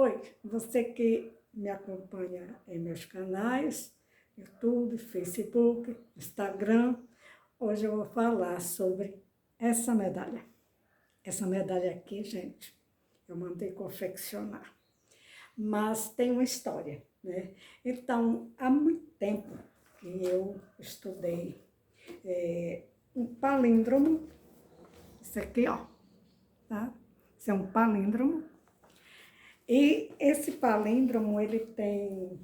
Oi, você que me acompanha em meus canais, YouTube, Facebook, Instagram, hoje eu vou falar sobre essa medalha. Essa medalha aqui, gente, eu mandei confeccionar, mas tem uma história, né? Então, há muito tempo que eu estudei um palíndromo, isso aqui, ó, tá? Isso é um palíndromo. E esse palíndromo, ele tem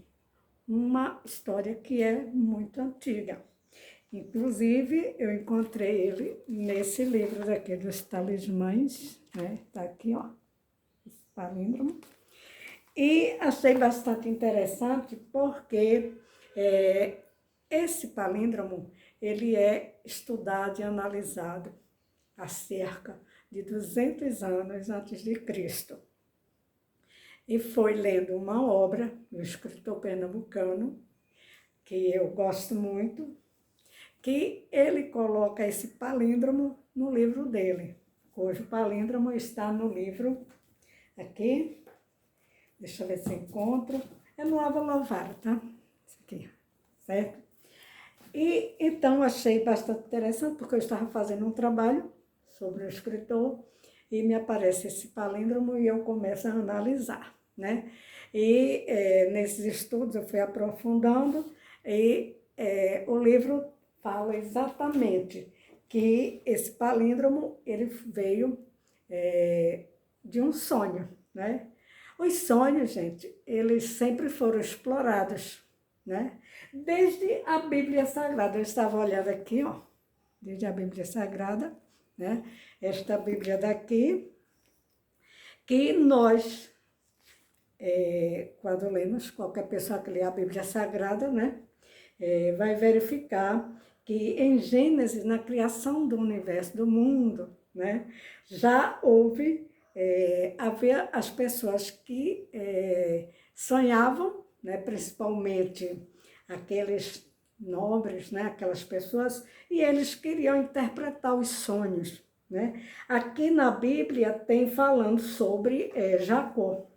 uma história que é muito antiga. Inclusive, eu encontrei ele nesse livro daqui, dos talismãs, né? Tá aqui, ó, esse palíndromo. E achei bastante interessante porque esse palíndromo, ele é estudado e analisado há cerca de 200 anos antes de Cristo. E foi lendo uma obra do escritor pernambucano, que eu gosto muito, que ele coloca esse palíndromo no livro dele, cujo palíndromo está no livro aqui, deixa eu ver se encontro, é no Avalonvaro, tá? Isso aqui, certo? E então achei bastante interessante, porque eu estava fazendo um trabalho sobre o escritor, e me aparece esse palíndromo e eu começo a analisar, né? E nesses estudos eu fui aprofundando e o livro fala exatamente que esse palíndromo ele veio de um sonho, né? Os sonhos, gente, eles sempre foram explorados, né? Desde a Bíblia Sagrada, eu estava olhando aqui, ó, desde a Bíblia Sagrada, né? Esta Bíblia daqui, que nós, quando lemos, qualquer pessoa que lê a Bíblia Sagrada, né? Vai verificar que em Gênesis, na criação do universo, do mundo, né? Já houve, havia as pessoas que sonhavam, né? Principalmente aqueles nobres, né? Aquelas pessoas, e eles queriam interpretar os sonhos, né? Aqui na Bíblia tem falando sobre Jacó.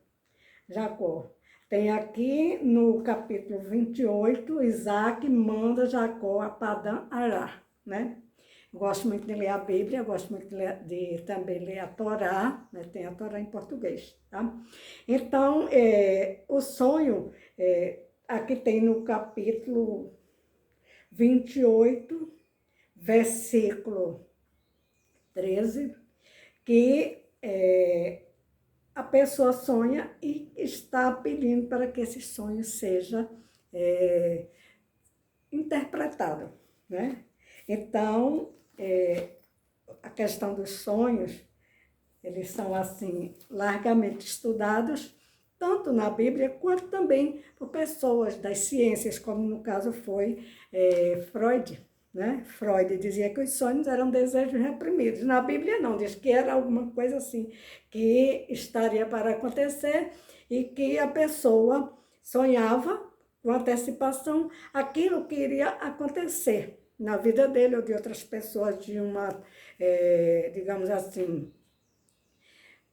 Jacó. Tem aqui no capítulo 28, Isaac manda Jacó a Padã-Ará, né? Gosto muito de ler a Bíblia, gosto muito de também ler a Torá, né? Tem a Torá em português, tá? Então, o sonho, aqui tem no capítulo 28, versículo 13, que a pessoa sonha e está pedindo para que esse sonho seja interpretado, né? Então, a questão dos sonhos, eles são, assim, largamente estudados, tanto na Bíblia, quanto também por pessoas das ciências, como no caso foi Freud, né? Freud dizia que os sonhos eram desejos reprimidos. Na Bíblia não, diz que era alguma coisa assim, que estaria para acontecer e que a pessoa sonhava com antecipação aquilo que iria acontecer na vida dele ou de outras pessoas, de uma, digamos assim,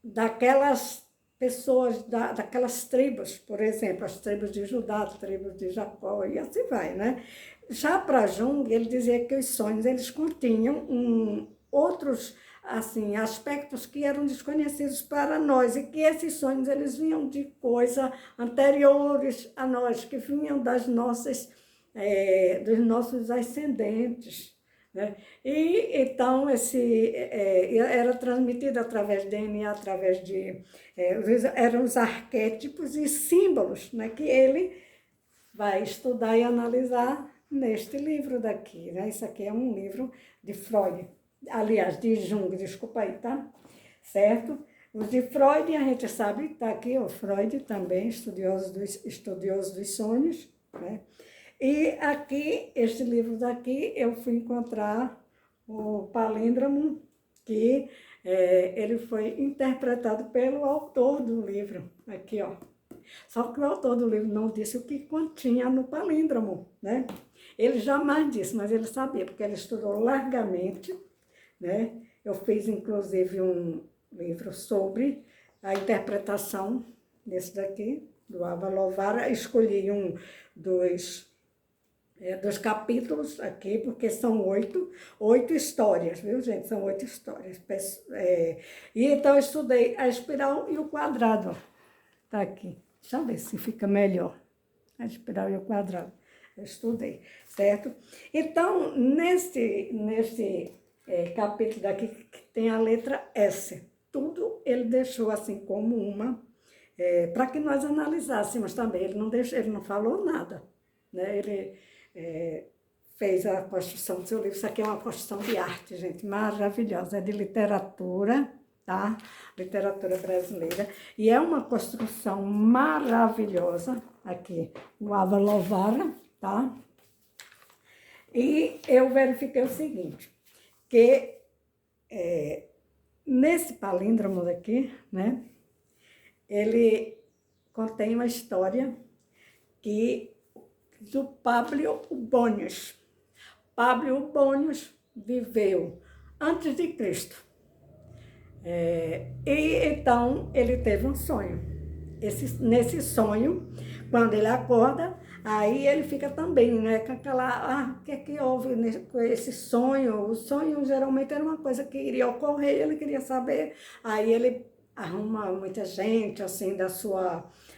daquelas pessoas, daquelas tribos, por exemplo, as tribos de Judá, as tribos de Jacó, e assim vai, né? Já para Jung, ele dizia que os sonhos, eles continham outros, assim, aspectos que eram desconhecidos para nós, e que esses sonhos, eles vinham de coisas anteriores a nós, que vinham das nossas, dos nossos ascendentes, né? E então era transmitido através de DNA, através de eram os arquétipos e símbolos, né, que ele vai estudar e analisar neste livro daqui, né? Isso aqui é um livro de Freud, aliás, de Jung, desculpa aí, tá? Certo? Os de Freud, a gente sabe, tá aqui o Freud também, estudioso dos sonhos, né? E aqui, este livro daqui, eu fui encontrar o palíndromo, que ele foi interpretado pelo autor do livro, aqui, ó. Só que o autor do livro não disse o que continha no palíndromo, né? Ele jamais disse, mas ele sabia, porque ele estudou largamente, né? Eu fiz, inclusive, um livro sobre a interpretação nesse daqui, do Avalovara. Escolhi dos capítulos aqui, porque são oito histórias, viu, gente? São 8 histórias. E então eu estudei a espiral e o quadrado. Tá aqui. Deixa eu ver se fica melhor. A espiral e o quadrado. Eu estudei, certo? Então, nesse capítulo daqui, que tem a letra S, tudo ele deixou assim como para que nós analisássemos também. Ele não falou nada, né? Ele fez a construção do seu livro. Isso aqui é uma construção de arte, gente, maravilhosa. É de literatura, tá? Literatura brasileira. E é uma construção maravilhosa aqui, o Avalovara, tá? E eu verifiquei o seguinte, que nesse palíndromo daqui, né, ele contém uma história do Pablo Bônios. Pablo Bônios viveu antes de Cristo. E então ele teve um sonho. Nesse sonho, quando ele acorda, aí ele fica também, né, com aquela, o que é que houve com esse sonho? O sonho geralmente era uma coisa que iria ocorrer, ele queria saber, aí ele arruma muita gente, assim,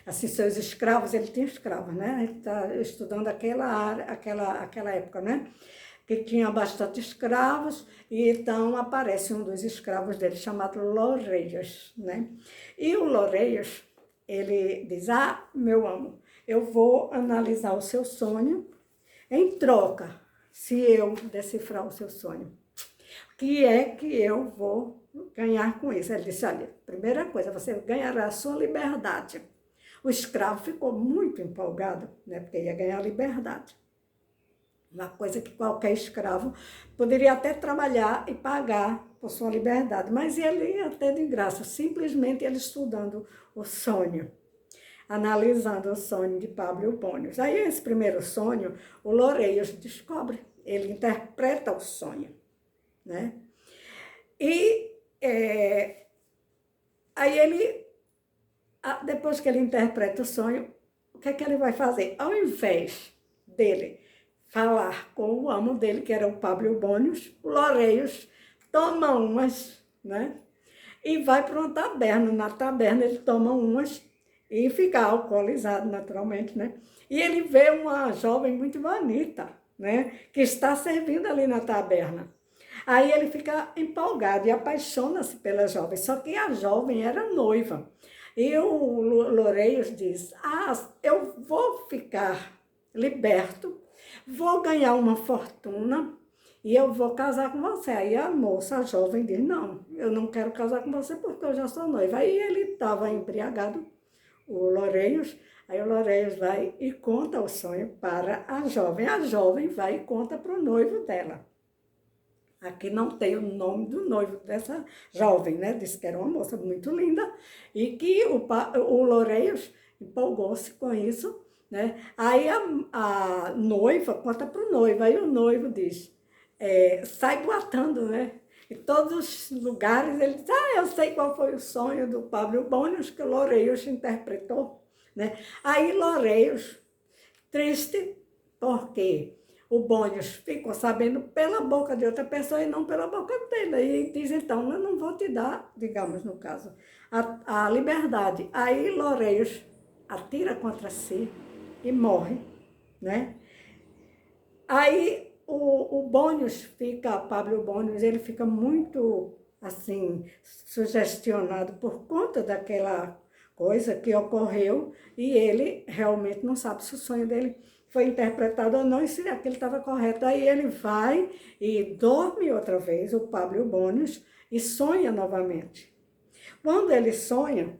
assim, seus escravos, ele tinha escravos, né, ele está estudando aquela época, né, que tinha bastante escravos, e então aparece um dos escravos dele, chamado Loureios, né, e o Loureios, ele diz, meu amo, eu vou analisar o seu sonho em troca, se eu decifrar o seu sonho. O que é que eu vou ganhar com isso? Ele disse, olha, primeira coisa, você ganhará a sua liberdade. O escravo ficou muito empolgado, né, porque ia ganhar liberdade. Uma coisa que qualquer escravo poderia até trabalhar e pagar por sua liberdade, mas ele ia ter de graça, simplesmente ele estudando o sonho, analisando o sonho de Pablo Bônios. Aí esse primeiro sonho, o Loureios descobre, ele interpreta o sonho, né? E aí ele, depois que ele interpreta o sonho, o que é que ele vai fazer? Ao invés dele falar com o amo dele, que era o Pablo Bônios, o Loureios toma umas, né? E vai para uma taberna. Na taberna ele toma umas e fica alcoolizado, naturalmente, né? E ele vê uma jovem muito bonita, né? Que está servindo ali na taberna. Aí ele fica empolgado e apaixona-se pela jovem. Só que a jovem era noiva. E o Loureios diz, eu vou ficar liberto, vou ganhar uma fortuna e eu vou casar com você. Aí a moça, a jovem, diz, não, eu não quero casar com você porque eu já sou noiva. Aí ele estava embriagado, o Loureios, aí o Loureios vai e conta o sonho para a jovem vai e conta para o noivo dela. Aqui não tem o nome do noivo dessa jovem, né? Disse que era uma moça muito linda e que o Loureios empolgou-se com isso, né? Aí a noiva conta para o noivo, aí o noivo diz, sai boatando, né? Em todos os lugares ele diz, eu sei qual foi o sonho do Pablo Bônios que o Loureios interpretou, né? Aí Loureios, triste, porque o Bônios ficou sabendo pela boca de outra pessoa e não pela boca dele. E diz, então, eu não vou te dar, digamos, no caso, a liberdade. Aí Loureios atira contra si e morre, né? Aí o Bônios Pablo Bônios, ele fica muito, assim, sugestionado por conta daquela coisa que ocorreu e ele realmente não sabe se o sonho dele foi interpretado ou não e se aquilo estava correto. Aí ele vai e dorme outra vez, o Pablo Bônios, e sonha novamente. Quando ele sonha,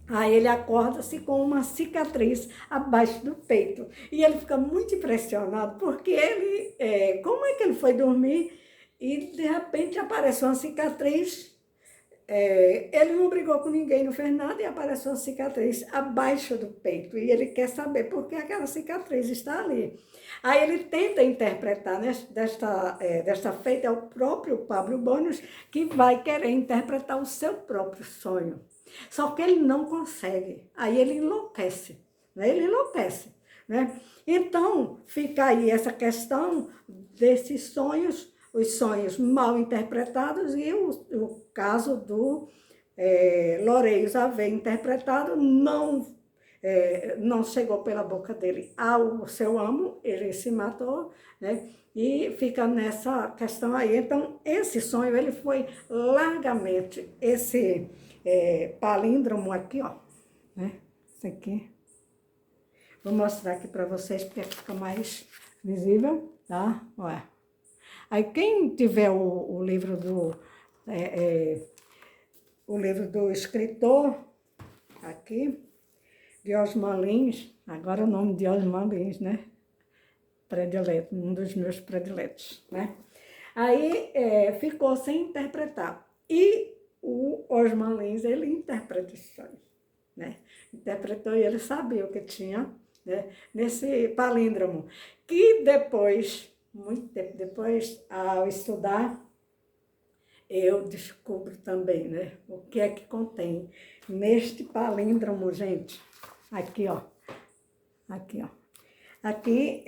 aí ele acorda-se com uma cicatriz abaixo do peito. E ele fica muito impressionado, porque como é que ele foi dormir e de repente aparece uma cicatriz. Ele não brigou com ninguém, não fez nada e apareceu uma cicatriz abaixo do peito. E ele quer saber por que aquela cicatriz está ali. Aí ele tenta interpretar, né, desta feita, é o próprio Pablo Bônios que vai querer interpretar o seu próprio sonho. Só que ele não consegue, aí ele enlouquece, né? Ele enlouquece, né? Então, fica aí essa questão desses sonhos, os sonhos mal interpretados e o caso do Loureios haver interpretado não chegou pela boca dele ao seu amo, ele se matou, né? E fica nessa questão aí. Então, esse sonho, ele foi largamente, esse palíndromo aqui, ó, né? Esse aqui. Vou mostrar aqui para vocês, porque fica mais visível, tá? Olha. Aí, quem tiver o livro o livro do escritor, aqui, de Osman Lins, agora o nome de Osman Lins, né? Predileto, um dos meus prediletos, né? Aí ficou sem interpretar. E o Osman Lins, ele interpreta esse sonho, né? Interpretou e ele sabia o que tinha, né, nesse palíndromo. Que depois, muito tempo depois, ao estudar, eu descubro também, né, o que é que contém neste palíndromo, gente. Aqui, ó. Aqui, ó. Aqui,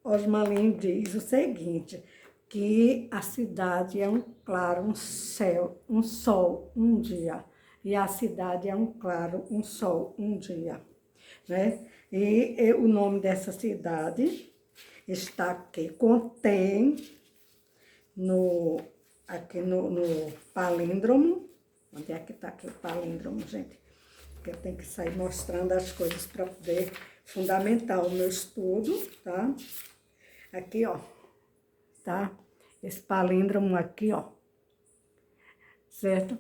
Osman Lins diz o seguinte, que a cidade é um claro, um céu, um sol, um dia. E a cidade é um claro, um sol, um dia, né? E o nome dessa cidade está aqui, contém aqui no palíndromo. Onde é que está aqui o palíndromo, gente? Porque eu tenho que sair mostrando as coisas para poder fundamentar o meu estudo, tá? Aqui, ó, tá? Esse palíndromo aqui, ó, certo?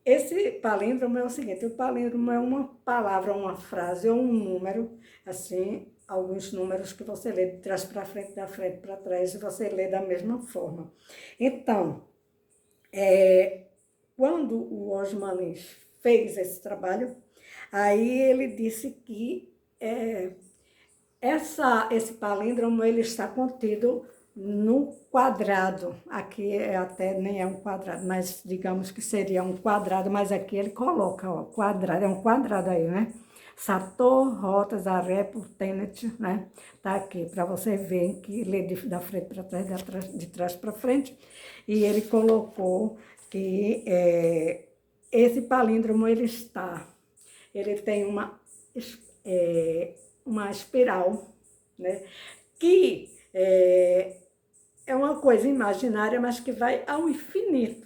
Esse palíndromo é o seguinte, o palíndromo é uma palavra, uma frase ou um número, assim, alguns números que você lê de trás para frente, da frente para trás, e você lê da mesma forma. Então, quando o Osman Lins fez esse trabalho, aí ele disse que esse palíndromo ele está contido no quadrado. Aqui até nem é um quadrado, mas digamos que seria um quadrado, mas aqui ele coloca, ó, quadrado, é um quadrado aí, né? Sator, rotas, aré, por tenet, né? Tá aqui, para você ver que lê da frente para trás, de trás para frente. E ele colocou que esse palíndromo, ele tem uma espiral, né? Que é uma coisa imaginária, mas que vai ao infinito.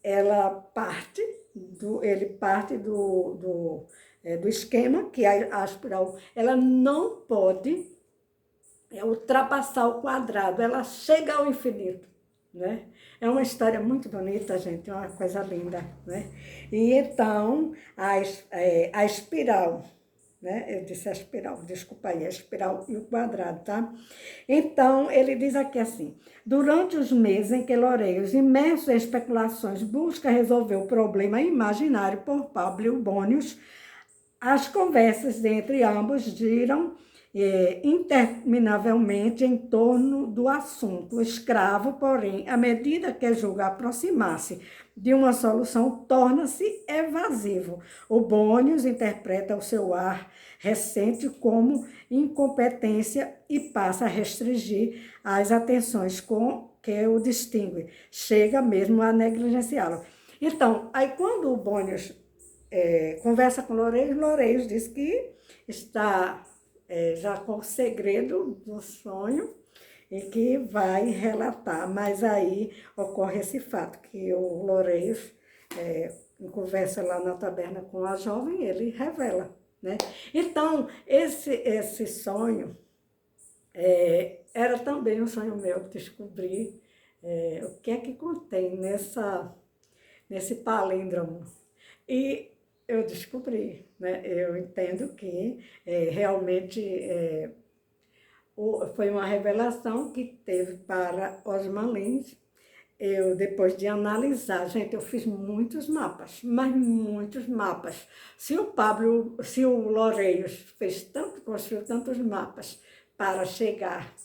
Ele parte do esquema, que a espiral, ela não pode ultrapassar o quadrado, ela chega ao infinito, né? É uma história muito bonita, gente, é uma coisa linda, né? E então, a espiral, né? Eu disse a espiral, desculpa aí, a espiral e o quadrado, tá? Então, ele diz aqui assim, durante os meses em que Loureios, imerso em especulações, busca resolver o problema imaginário por Pablo Bônios, as conversas entre ambos giram interminavelmente em torno do assunto. O escravo, porém, à medida que julga aproximar-se de uma solução, torna-se evasivo. O Bônios interpreta o seu ar recente como incompetência e passa a restringir as atenções com que o distingue. Chega mesmo a negligenciá-lo. Então, aí quando o Bônios conversa com Loureios diz que está já com o segredo do sonho e que vai relatar. Mas aí ocorre esse fato, que o Loureios, em conversa lá na taberna com a jovem, ele revela, né? Então, esse sonho era também um sonho meu, descobrir o que é que contém nesse palíndromo. E eu descobri, né? Eu entendo que realmente foi uma revelação que teve para Osman Lins. Eu, depois de analisar, gente, eu fiz muitos mapas, mas muitos mapas. Se o Loureios construiu tantos mapas para chegar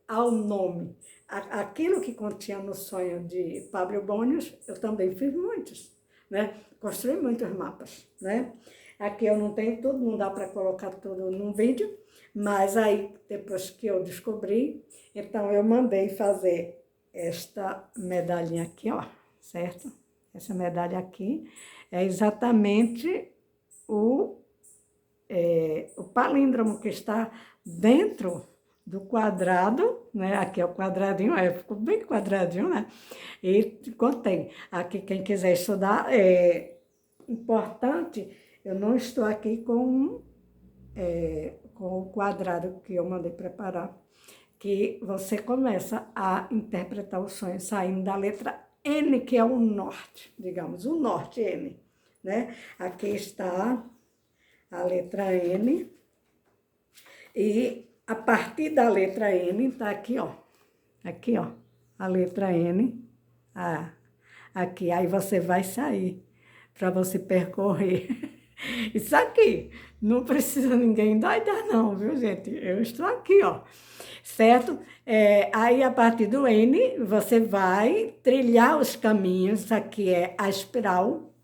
ao nome, aquilo que continha no sonho de Pablo Bônios, eu também fiz muitos. né? Construí muitos mapas, né? Aqui eu não tenho tudo, não dá para colocar tudo num vídeo, mas aí, depois que eu descobri, então eu mandei fazer esta medalhinha aqui, ó, certo? Essa medalha aqui é exatamente o palíndromo que está dentro do quadrado, né? Aqui é o quadradinho, ficou bem quadradinho, né? E contém. Aqui, quem quiser estudar, é importante, eu não estou aqui com o quadrado que eu mandei preparar, que você começa a interpretar o sonho saindo da letra N, que é o norte, digamos, o norte N, né? Aqui está a letra N, e a partir da letra N, tá aqui, ó, a letra N, aqui, aí você vai sair para você percorrer. Isso aqui, não precisa ninguém endoidar não, viu, gente? Eu estou aqui, ó, certo? Aí, a partir do N, você vai trilhar os caminhos, isso aqui é a espiral,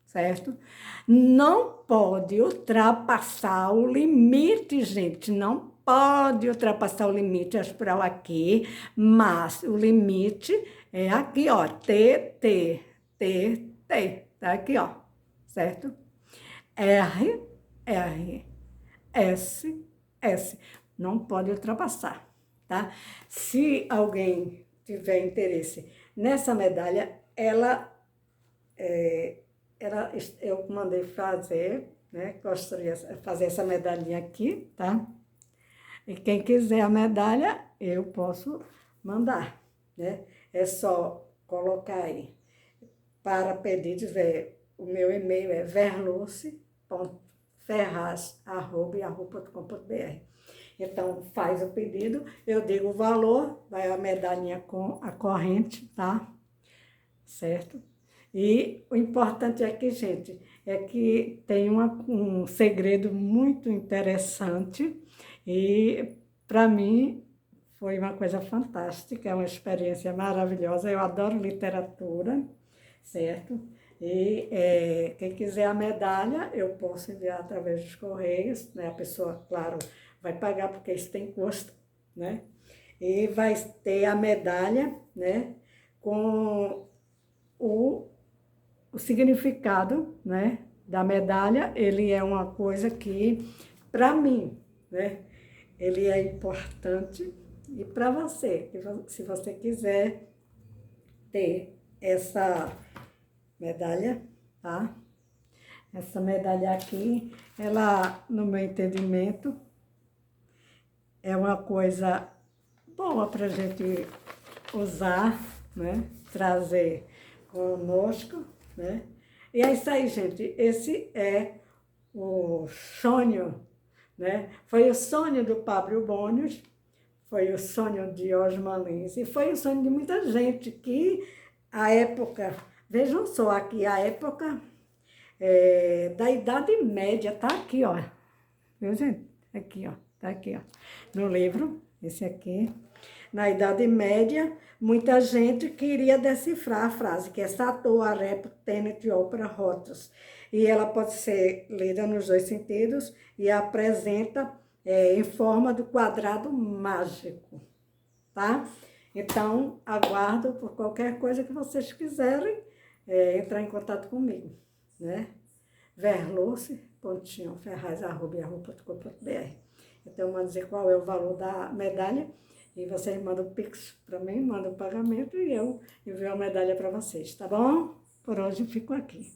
certo? Não pode ultrapassar o limite, gente, não pode ultrapassar o limite, a espiral aqui, mas o limite é aqui, ó, T, T, T, T, tá aqui, ó, certo? R, R, S, S. Não pode ultrapassar, tá? Se alguém tiver interesse nessa medalha, eu mandei fazer, né? Gostaria de fazer essa medalhinha aqui, tá? E quem quiser a medalha, eu posso mandar, né? É só colocar aí. Para pedidos, o meu e-mail é verluce.ferraz@yahoo.com.br. Então, faz o pedido, eu digo o valor, vai a medalhinha com a corrente, tá? Certo? E o importante aqui, gente, é que tem um segredo muito interessante e, para mim, foi uma coisa fantástica, é uma experiência maravilhosa. Eu adoro literatura, certo? E quem quiser a medalha, eu posso enviar através dos correios, né? A pessoa, claro, vai pagar porque isso tem custo, né? E vai ter a medalha, né? Com o significado, né, da medalha. Ele é uma coisa que, para mim, né, ele é importante, e para você, se você quiser ter essa medalha, tá? Essa medalha aqui, ela, no meu entendimento, é uma coisa boa para a gente usar, né? Trazer conosco, né? E é isso aí, gente. Esse é o sonho, né? Foi o sonho do Pablo Bônios, foi o sonho de Osman Lins, e foi o sonho de muita gente que, a época, vejam só aqui, a época da Idade Média, tá aqui, ó. Viu, gente? Aqui, ó. Tá aqui, ó. No livro, esse aqui. Na Idade Média, muita gente queria decifrar a frase, que é Sator, Arep, Tenet, Opera, Rotus. E ela pode ser lida nos dois sentidos e apresenta em forma do quadrado mágico, tá? Então, aguardo por qualquer coisa que vocês quiserem entrar em contato comigo, né? verluce.ferraz@yahoo.com.br. Então, eu vou dizer qual é o valor da medalha e vocês mandam o Pix para mim, mandam o pagamento e eu envio a medalha para vocês, tá bom? Por hoje eu fico aqui.